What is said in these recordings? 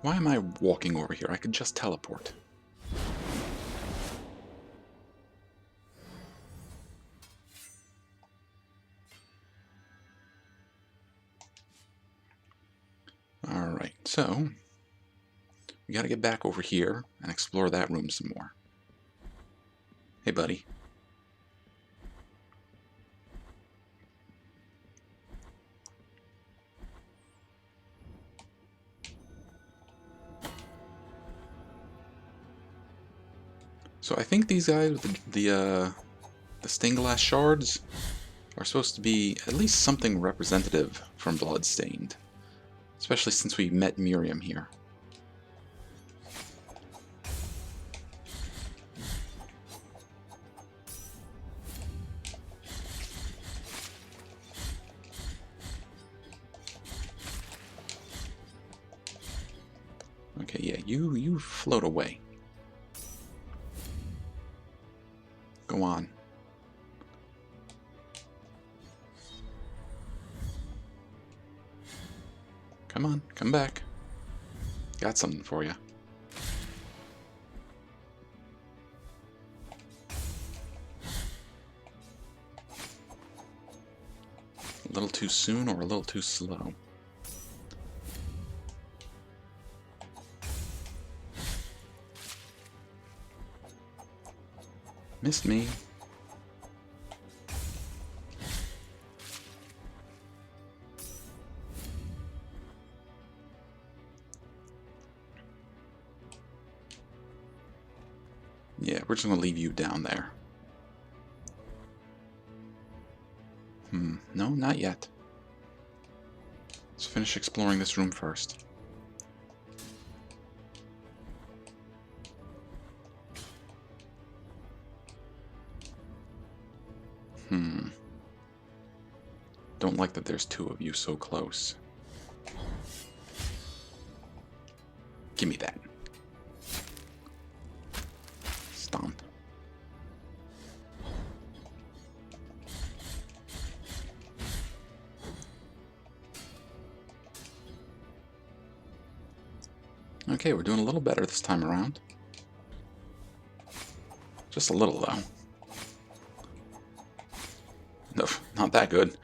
Why am I walking over here? I could just teleport. Alright, so we gotta get back over here and explore that room some more. Hey, buddy. So I think these guys with the stained glass shards are supposed to be at least something representative from Bloodstained. Especially since we met Miriam here. Okay, yeah, you float away. Go on. Come on, come back. Got something for you. A little too soon or a little too slow? Missed me. Yeah, we're just gonna leave you down there. No, not yet. Let's finish exploring this room first. Don't like that there's two of you so close. Give me that. Stomp. Okay, we're doing a little better this time around. Just a little, though. No, not that good.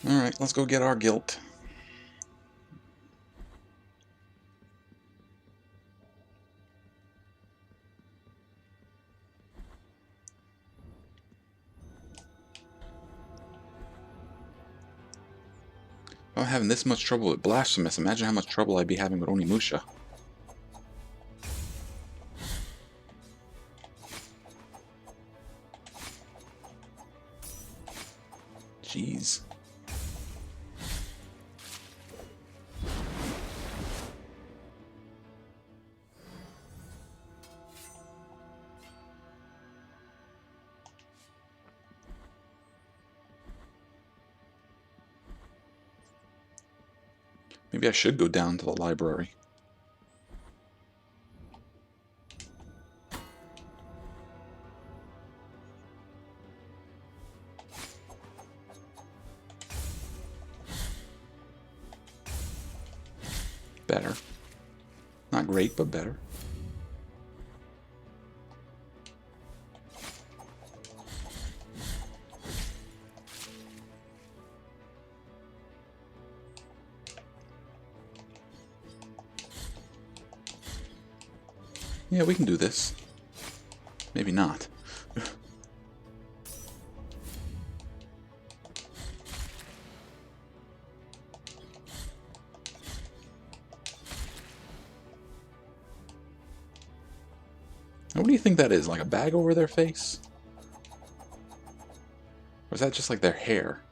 Alright, let's go get our guilt. If I'm having this much trouble with Blasphemous, imagine how much trouble I'd be having with Onimusha. Jeez. Maybe I should go down to the library. Better. Not great, but better. Yeah, we can do this. Maybe not. What do you think that is? Like a bag over their face? Or is that just like their hair?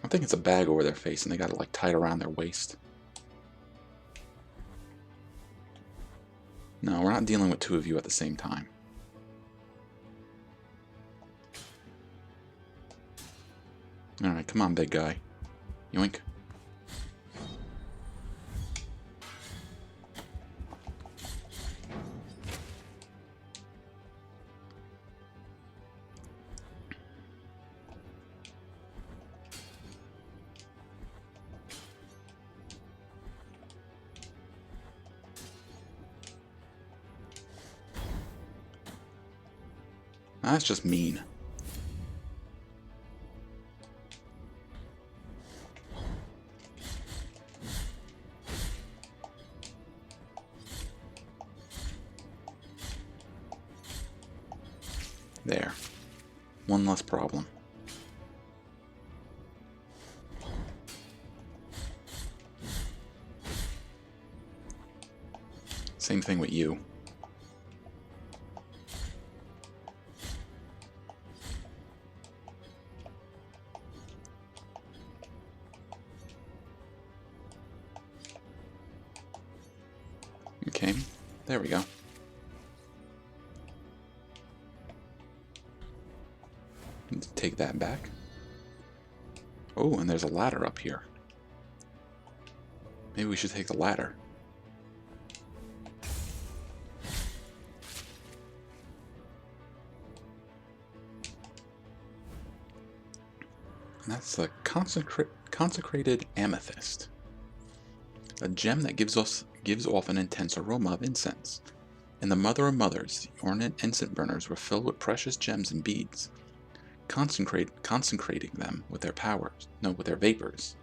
I think it's a bag over their face and they got it like tied around their waist. No, we're not dealing with two of you at the same time. Alright, come on, big guy. Yoink. That's just mean. There. One less problem. Same thing with you. Okay, there we go. Take that back. Oh, and there's a ladder up here. Maybe we should take the ladder. And that's the Consecrated Amethyst. A gem that gives off an intense aroma of incense. In the Mother of Mothers, the ornate incense burners were filled with precious gems and beads, consecrating them with their vapors.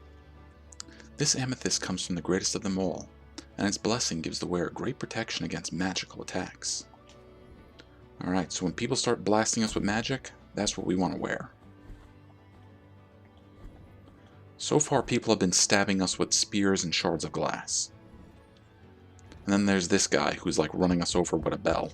This amethyst comes from the greatest of them all, and its blessing gives the wearer great protection against magical attacks. Alright, so when people start blasting us with magic, that's what we want to wear. So far, people have been stabbing us with spears and shards of glass. And then there's this guy who's like running us over with a bell.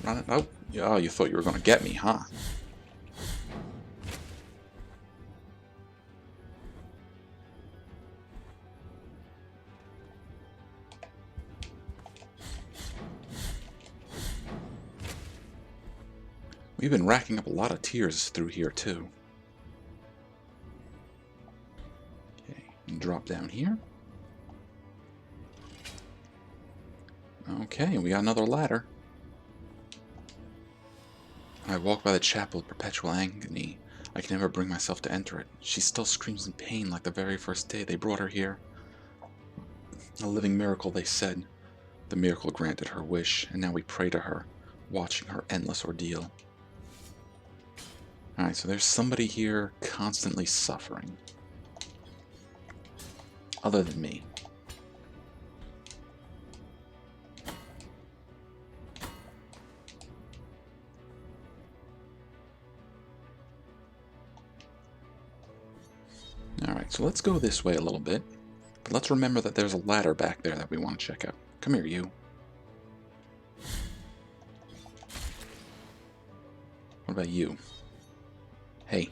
Run it. Oh, you thought you were going to get me, huh? We've been racking up a lot of tears through here, too. Okay, and drop down here. Okay, we got another ladder. I walk by the chapel of perpetual agony. I can never bring myself to enter it. She still screams in pain like the very first day they brought her here. A living miracle, they said. The miracle granted her wish, and now we pray to her, watching her endless ordeal. Alright, so there's somebody here constantly suffering. Other than me. Alright, so let's go this way a little bit. But let's remember that there's a ladder back there that we want to check out. Come here, you. What about you? Hey.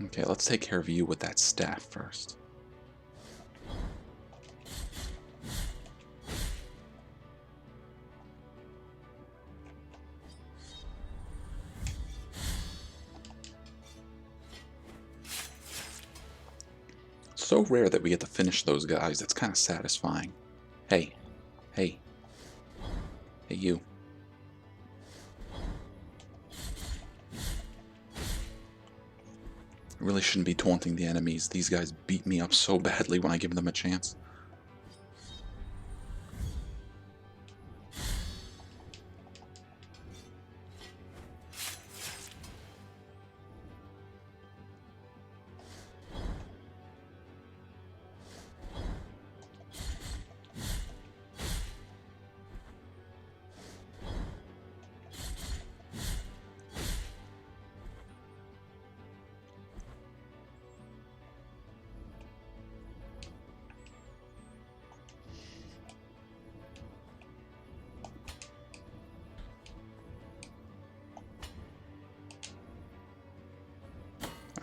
Okay, let's take care of you with that staff first. So rare that we get to finish those guys, that's kind of satisfying. Hey. Hey. Hey, you. I really shouldn't be taunting the enemies. These guys beat me up so badly when I give them a chance.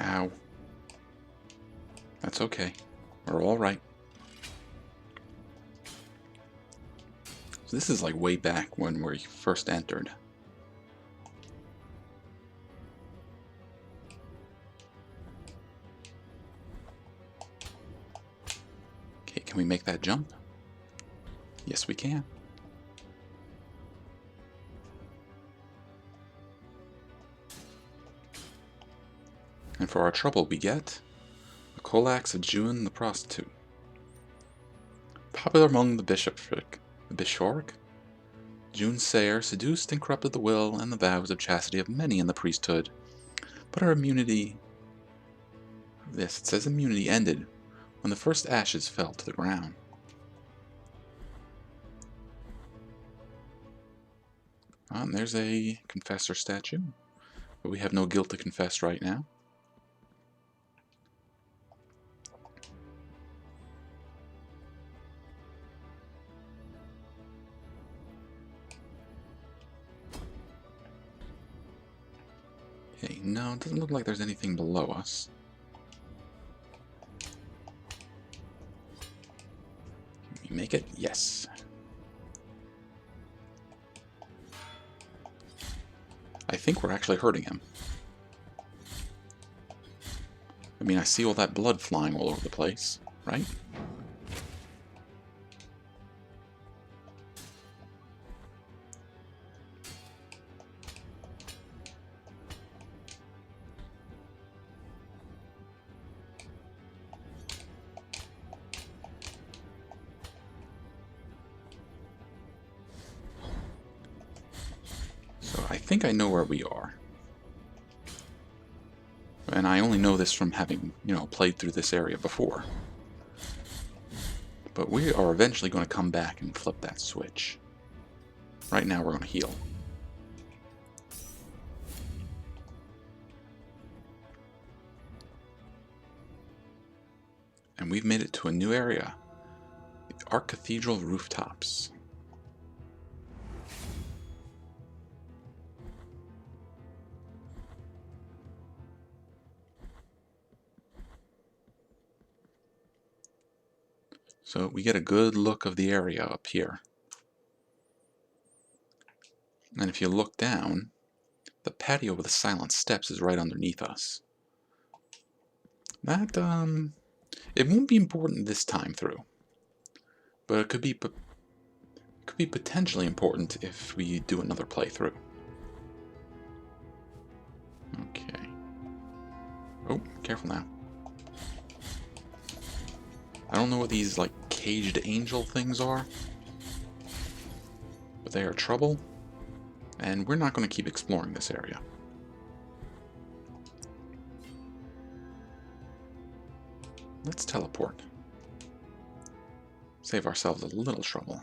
Ow. That's okay. We're alright. So this is like way back when we first entered. Okay, can we make that jump? Yes, we can. And for our trouble we get the Colax of June the Prostitute. Popular among the bishopric, June Sayer seduced and corrupted the will and the vows of chastity of many in the priesthood, but her immunity, it says immunity ended when the first ashes fell to the ground. And there's a confessor statue, but we have no guilt to confess right now. Okay, no, it doesn't look like there's anything below us. Can we make it? Yes. I think we're actually hurting him. I mean, I see all that blood flying all over the place, right? I think I know where we are. And I only know this from having, played through this area before. But we are eventually going to come back and flip that switch. Right now we're going to heal. And we've made it to a new area. The Cathedral Rooftops. So we get a good look of the area up here. And if you look down, the patio with the silent steps is right underneath us. That, it won't be important this time through. But it could be potentially important if we do another playthrough. Okay. Oh, careful now. I don't know what these, like, caged angel things are, but they are trouble, and we're not going to keep exploring this area. Let's teleport. Save ourselves a little trouble.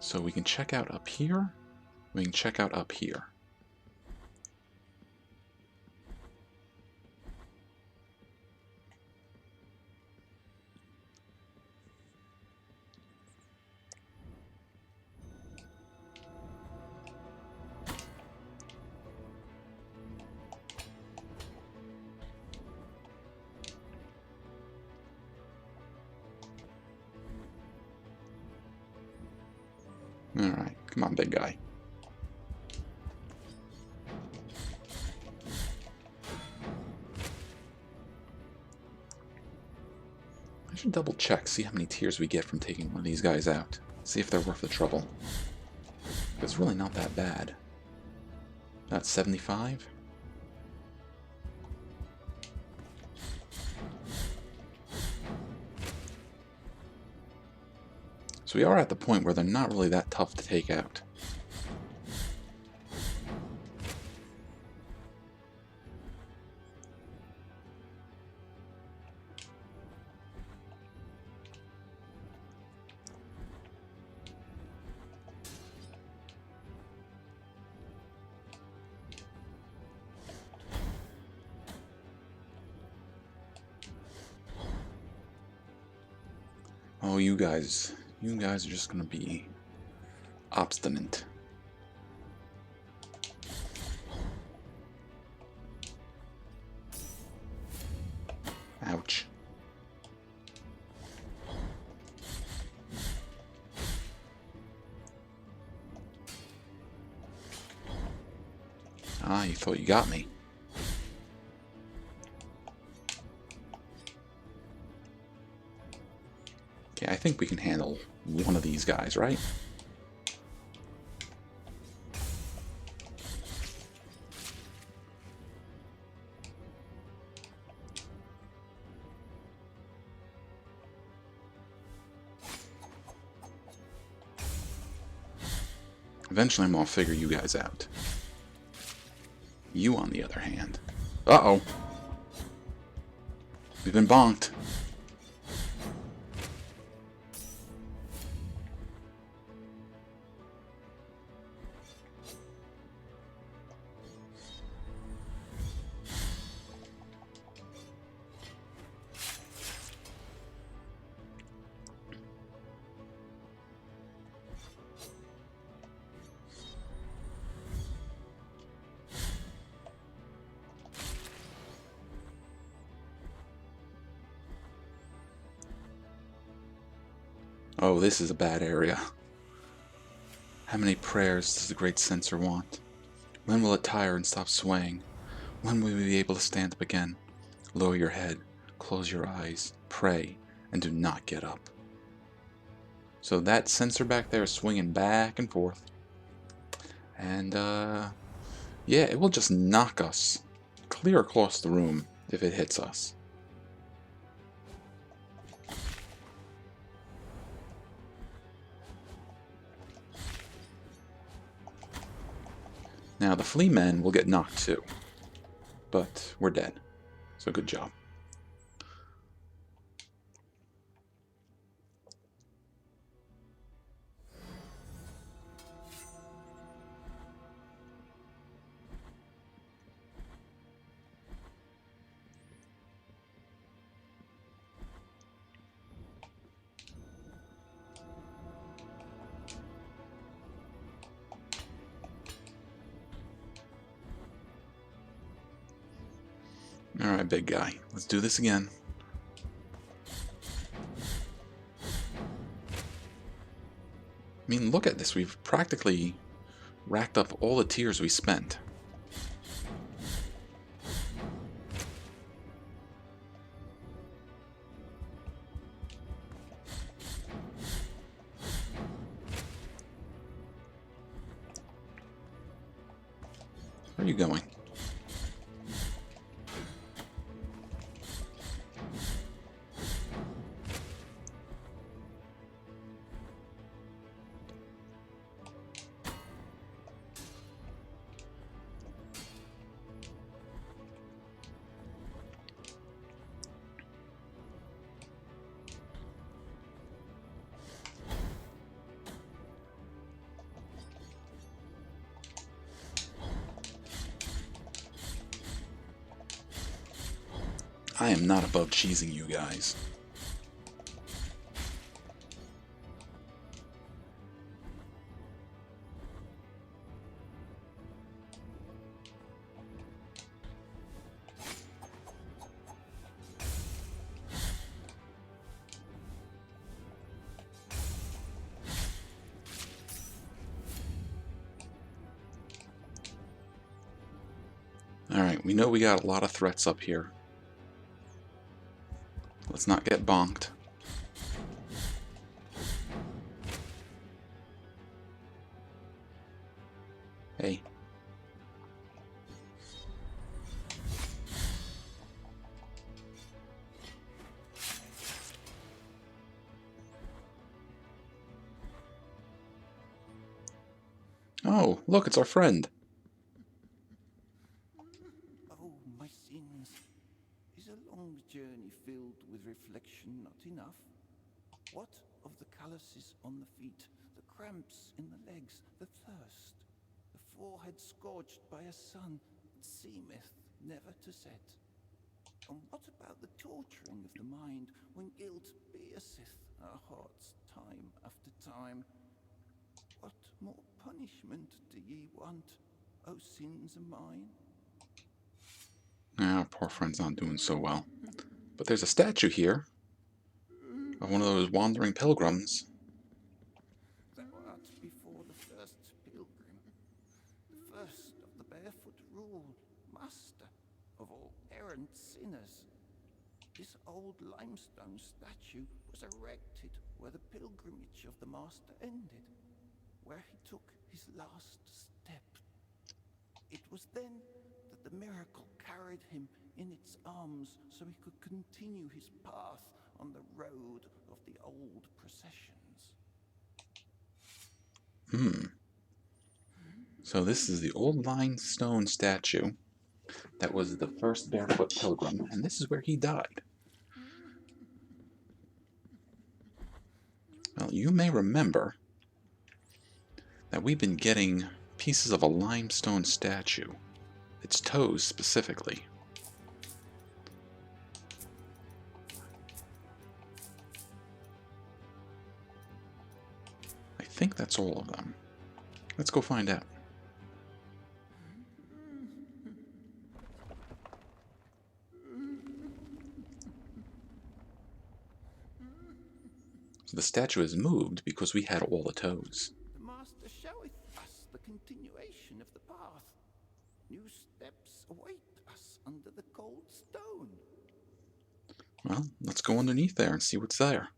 So we can check out up here, we can check out up here. Alright, come on, big guy. I should double check, see how many tears we get from taking one of these guys out. See if they're worth the trouble. It's really not that bad. That's 75. So we are at the point where they're not really that tough to take out. Oh, you guys are just gonna be obstinate. Ouch. Ah, you thought you got me. Okay, I think we can handle one of these guys, right? Eventually I'm gonna figure you guys out. You, on the other hand... Uh-oh! We've been bonked. Oh, this is a bad area. How many prayers does the great censor want? When will it tire and stop swaying? When will we be able to stand up again? Lower your head, close your eyes, pray, and do not get up. So that censor back there is swinging back and forth. And, yeah, it will just knock us clear across the room if it hits us. Now, the flea men will get knocked too, but we're dead, so good job. Alright, big guy, let's do this again. I mean, look at this, we've practically racked up all the tears we spent. Where are you going? I am not above cheesing you guys. Alright, we know we got a lot of threats up here. Let's not get bonked. Hey. Oh, look, it's our friend. Oh, my sins. Is a long journey filled with reflection not enough? What of the calluses on the feet, the cramps in the legs, the thirst, the forehead scorched by a sun that seemeth never to set? And what about the torturing of the mind when guilt pierceth our hearts time after time? What more punishment do ye want, O sins of mine? Ah, poor friend's not doing so well. But there's a statue here of one of those wandering pilgrims. Thou art before the first pilgrim, the first of the barefoot rule, master of all errant sinners. This old limestone statue was erected where the pilgrimage of the master ended, where he took his last step. It was then that the miracle carried him in its arms so he could continue his path on the road of the old processions. So this is the old limestone statue that was the first barefoot pilgrim, and this is where he died. Well, you may remember that we've been getting pieces of a limestone statue, its toes specifically. I think that's all of them. Let's go find out. So the statue is moved because we had all the toes. The Master showeth us the continuation of the path. New steps await us under the cold stone. Well, let's go underneath there and see what's there.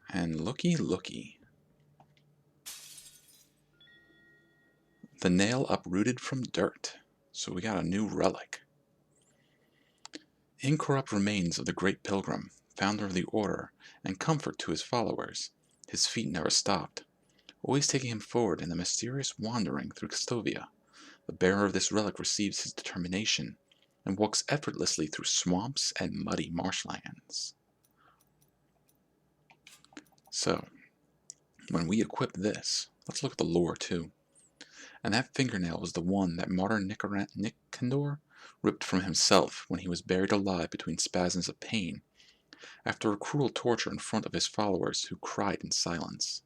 And looky, looky. The nail uprooted from dirt. So we got a new relic. Incorrupt remains of the great pilgrim, founder of the order, and comfort to his followers. His feet never stopped, always taking him forward in the mysterious wandering through Castovia. The bearer of this relic receives his determination and walks effortlessly through swamps and muddy marshlands. So, when we equip this, let's look at the lore too. And that fingernail was the one that martyr Nicandor ripped from himself when he was buried alive between spasms of pain, after a cruel torture in front of his followers who cried in silence.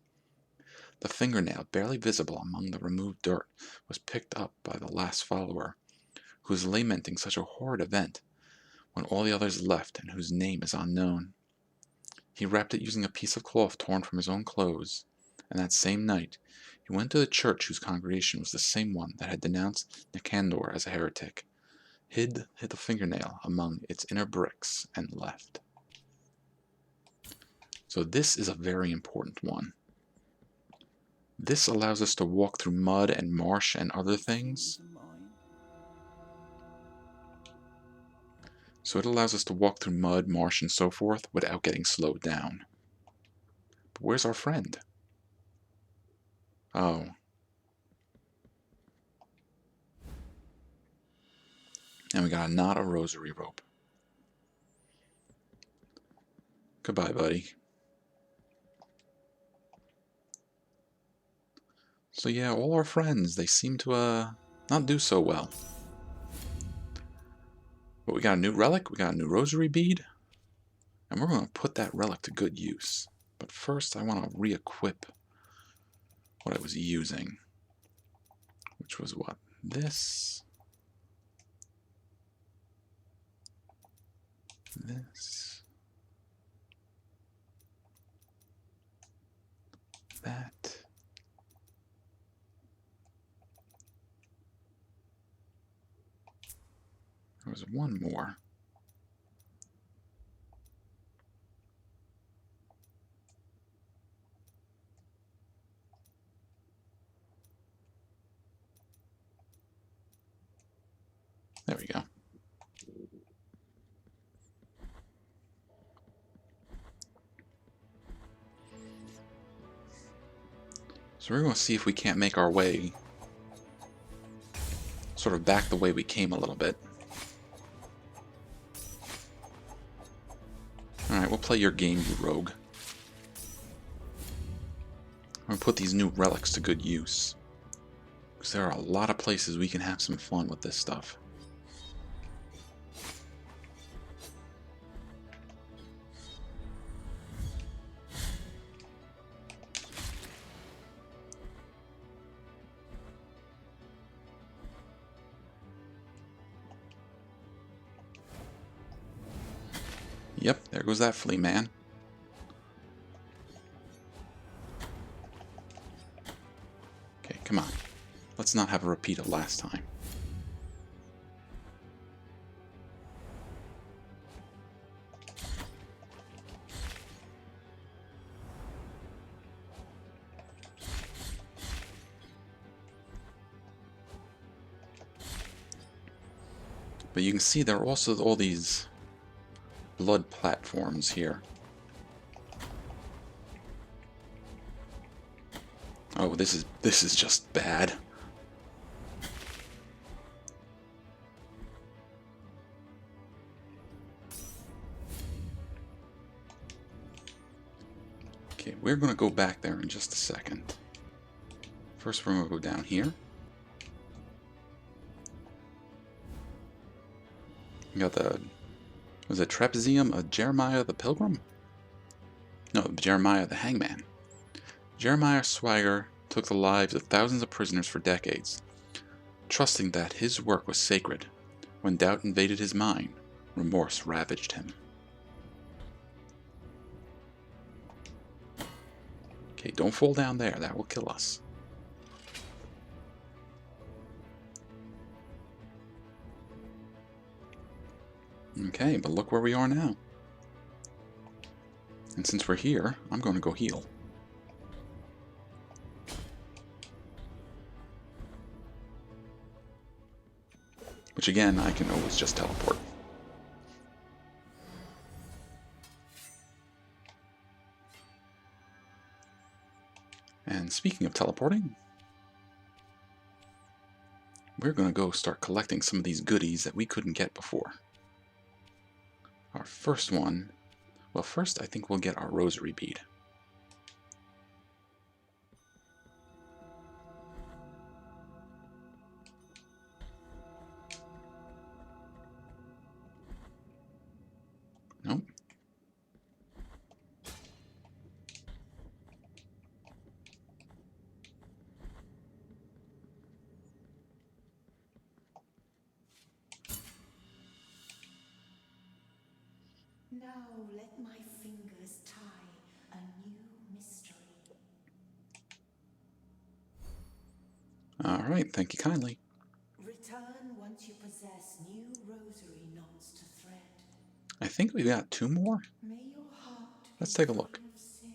The fingernail, barely visible among the removed dirt, was picked up by the last follower, who was lamenting such a horrid event when all the others left and whose name is unknown. He wrapped it using a piece of cloth torn from his own clothes, and that same night he went to the church whose congregation was the same one that had denounced Nicandor as a heretic, hid the fingernail among its inner bricks, and left. So this is a very important one. This allows us to walk through mud and marsh and other things. So it allows us to walk through mud, marsh, and so forth without getting slowed down. But where's our friend? Oh. And we got not a rosary rope. Goodbye, buddy. So yeah, all our friends, they seem to not do so well. But we got a new relic, we got a new rosary bead, and we're going to put that relic to good use. But first I want to re-equip what I was using, which was what? This, that. There was one more. There we go. So we're going to see if we can't make our way sort of back the way we came a little bit. Alright, we'll play your game, you rogue. I'm going to put these new relics to good use, because there are a lot of places we can have some fun with this stuff. Yep, there goes that flea man. Okay, come on. Let's not have a repeat of last time. But you can see there are also all these blood platforms here. Oh, this is just bad. Okay, we're gonna go back there in just a second. First, we're gonna go down here. We got the, was it Trapezium of Jeremiah the Pilgrim? No, Jeremiah the Hangman. Jeremiah Swagger took the lives of thousands of prisoners for decades, trusting that his work was sacred. When doubt invaded his mind, remorse ravaged him. Okay, don't fall down there, that will kill us. Okay, but look where we are now. And since we're here, I'm going to go heal. Which again, I can always just teleport. And speaking of teleporting, we're going to go start collecting some of these goodies that we couldn't get before. Our first one, well, first I think we'll get our Rosary Bead. Nope. Now let my fingers tie a new mystery. Alright, thank you kindly. Return once you possess new rosary knots to thread. I think we got 2 more. May your heart Let's be take a look. free of sin.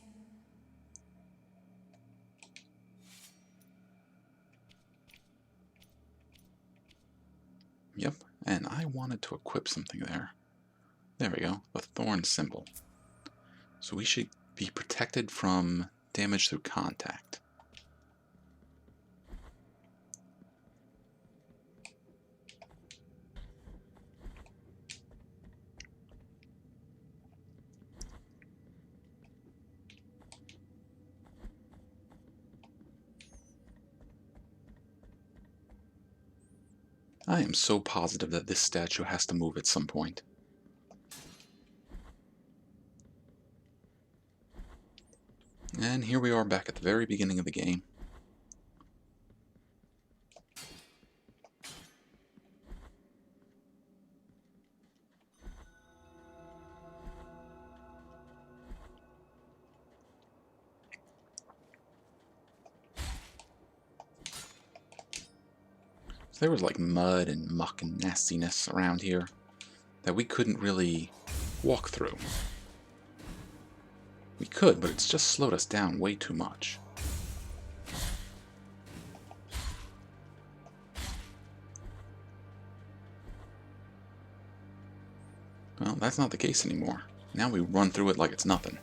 Yep, and I wanted to equip something there. There we go, the thorn symbol. So we should be protected from damage through contact. I am so positive that this statue has to move at some point. And here we are back at the very beginning of the game. So there was like mud and muck and nastiness around here that we couldn't really walk through. We could, but it's just slowed us down way too much. Well, that's not the case anymore. Now we run through it like it's nothing.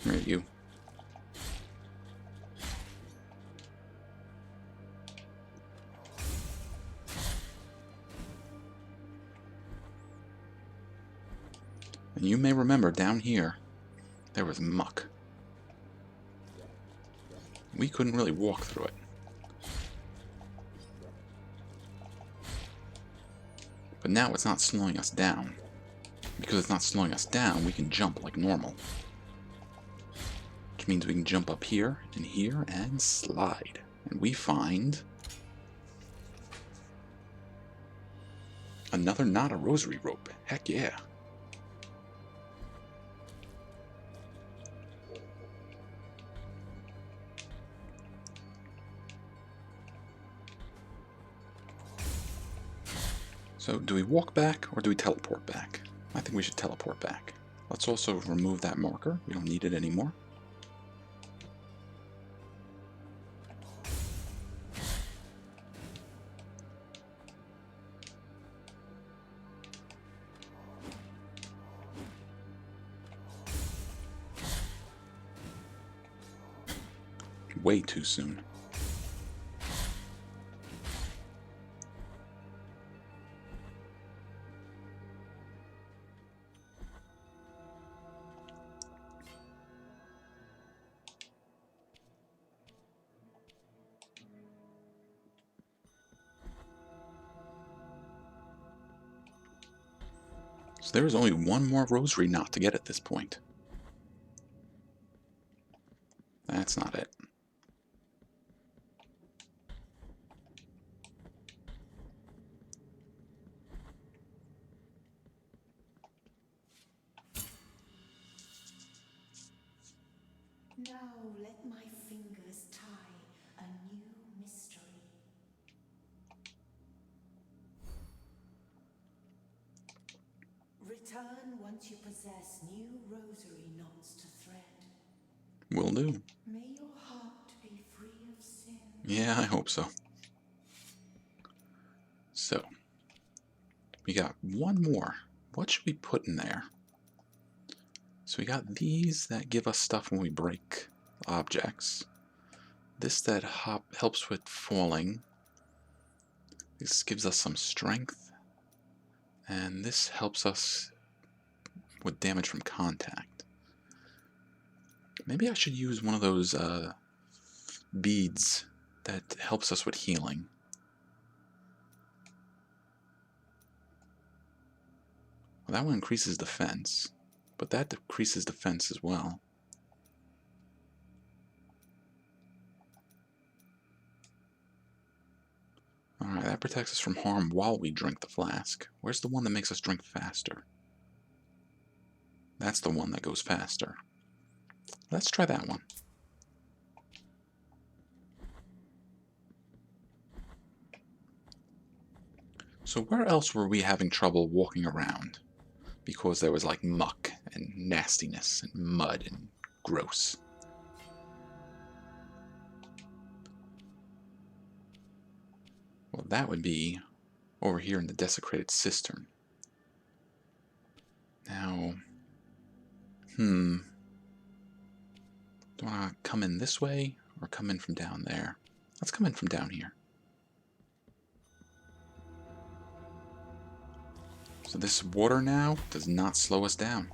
Where are you? And you may remember down here, there was muck. We couldn't really walk through it. But now it's not slowing us down. Because it's not slowing us down, we can jump like normal. Which means we can jump up here and slide. And we find another not a rosary rope. Heck yeah. So do we walk back or do we teleport back? I think we should teleport back. Let's also remove that marker. We don't need it anymore. Way too soon. So there is only one more rosary knot to get at this point. That's not it. Now let my fingers tie a new mystery. Return once you possess new rosary knots to thread. Will do. May your heart be free of sin. Yeah, I hope so. So, we got one more. What should we put in there? So we got these that give us stuff when we break objects. This that helps with falling. This gives us some strength. And this helps us with damage from contact. Maybe I should use one of those beads that helps us with healing. Well, that one increases defense, but that decreases defense as well. Alright, that protects us from harm while we drink the flask. Where's the one that makes us drink faster? That's the one that goes faster. Let's try that one. So where else were we having trouble walking around? Because there was like muck and nastiness and mud and gross. Well, that would be over here in the Desecrated Cistern. Now, do I want to come in this way or come in from down there? Let's come in from down here. So this water now does not slow us down.